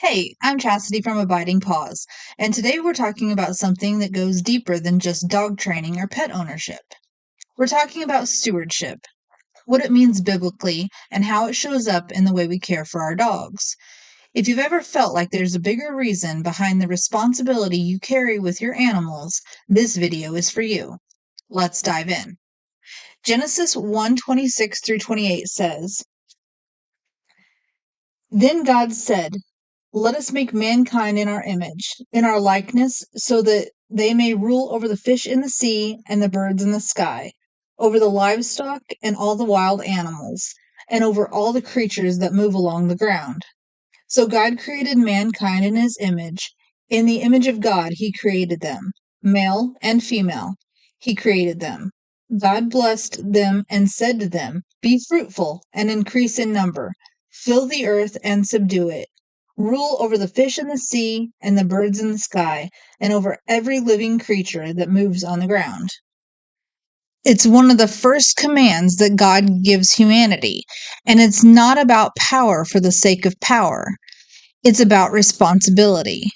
Hey, I'm Chastity from Abiding Paws, and today we're talking about something that goes deeper than just dog training or pet ownership. We're talking about stewardship, what it means biblically, and how it shows up in the way we care for our dogs. If you've ever felt like there's a bigger reason behind the responsibility you carry with your animals, this video is for you. Let's dive in. Genesis 1:26 through 28 says, "Then God said, 'Let us make mankind in our image, in our likeness, so that they may rule over the fish in the sea and the birds in the sky, over the livestock and all the wild animals, and over all the creatures that move along the ground.' So God created mankind in his image. In the image of God, he created them. Male and female, he created them. God blessed them and said to them, 'Be fruitful and increase in number. Fill the earth and subdue it. Rule over the fish in the sea and the birds in the sky, and over every living creature that moves on the ground.'" It's one of the first commands that God gives humanity, and it's not about power for the sake of power. It's about responsibility.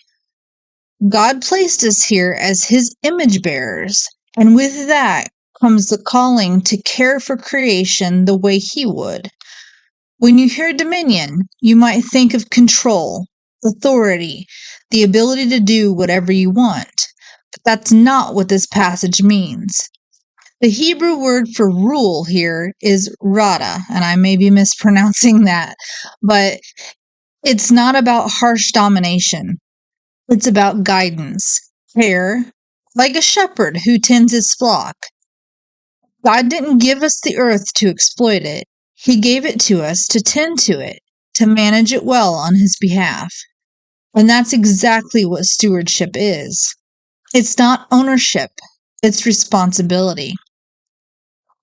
God placed us here as his image bearers, and with that comes the calling to care for creation the way he would. When you hear dominion, you might think of control, authority, the ability to do whatever you want. But that's not what this passage means. The Hebrew word for rule here is rada, and I may be mispronouncing that, but it's not about harsh domination. It's about guidance, care, like a shepherd who tends his flock. God didn't give us the earth to exploit it. He gave it to us to tend to it, to manage it well on his behalf. And that's exactly what stewardship is. It's not ownership, it's responsibility.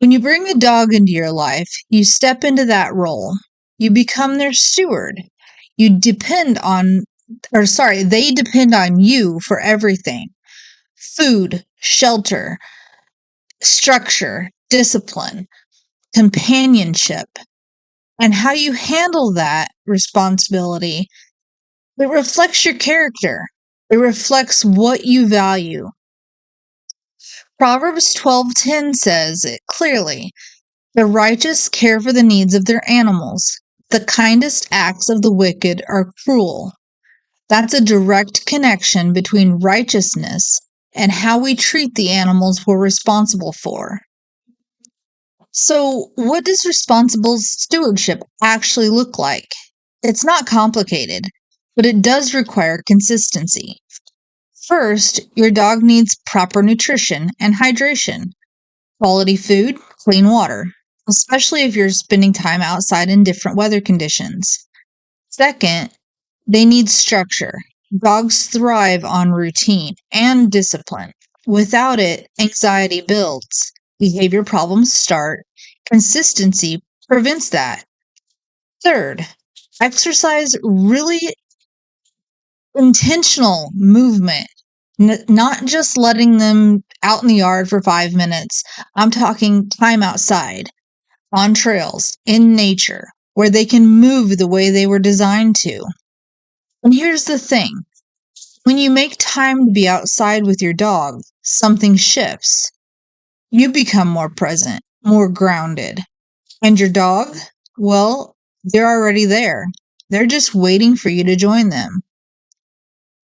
When you bring a dog into your life, you step into that role. You become their steward. You depend on, they depend on you for everything: food, shelter, structure, discipline, companionship. And how you handle that responsibility, it reflects your character. It reflects what you value. Proverbs 12:10 says it clearly: "The righteous care for the needs of their animals. The kindest acts of the wicked are cruel." That's a direct connection between righteousness and how we treat the animals we're responsible for. So, what does responsible stewardship actually look like? It's not complicated, but it does require consistency. First, your dog needs proper nutrition and hydration, quality food, clean water, especially if you're spending time outside in different weather conditions. Second, they need structure. Dogs thrive on routine and discipline. Without it, anxiety builds, behavior problems start. Consistency prevents that. Third, exercise really intentional movement, not just letting them out in the yard for 5 minutes. I'm talking time outside, on trails, in nature, where they can move the way they were designed to. And here's the thing: when you make time to be outside with your dog, something shifts. You become more present, more grounded. And your dog, well, they're already there. They're just waiting for you to join them.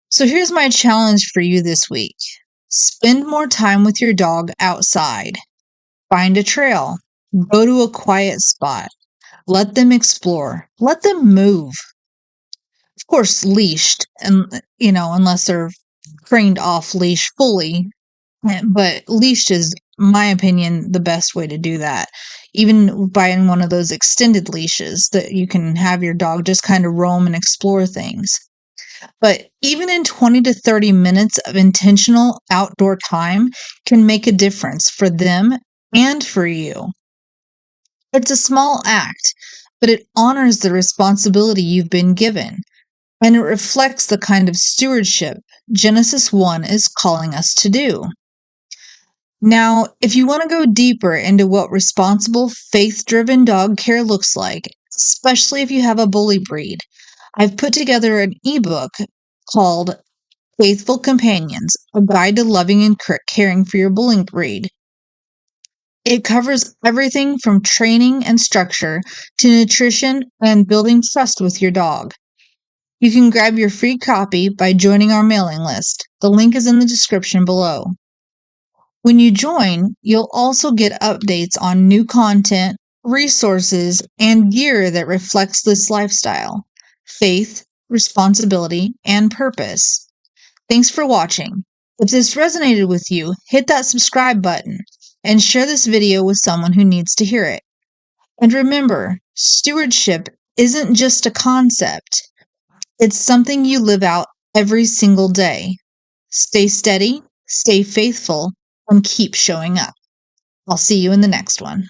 So here's my challenge for you this week: spend more time with your dog outside. Find a trail. Go to a quiet spot. Let them explore. Let them move. Of course, leashed, and unless they're trained off leash fully. But leashed is, my opinion, the best way to do that. Even buying one of those extended leashes that you can have your dog just kind of roam and explore things. But even in 20 to 30 minutes of intentional outdoor time can make a difference for them and for you. It's a small act, but it honors the responsibility you've been given, and it reflects the kind of stewardship Genesis 1 is calling us to do. Now, if you want to go deeper into what responsible, faith-driven dog care looks like, especially if you have a bully breed, I've put together an ebook called Faithful Companions, a guide to loving and caring for your bully breed. It covers everything from training and structure to nutrition and building trust with your dog. You can grab your free copy by joining our mailing list. The link is in the description below. When you join, you'll also get updates on new content, resources, and gear that reflects this lifestyle, faith, responsibility, and purpose. Thanks for watching. If this resonated with you, hit that subscribe button and share this video with someone who needs to hear it. And remember, stewardship isn't just a concept. It's something you live out every single day. Stay steady, stay faithful, and keep showing up. I'll see you in the next one.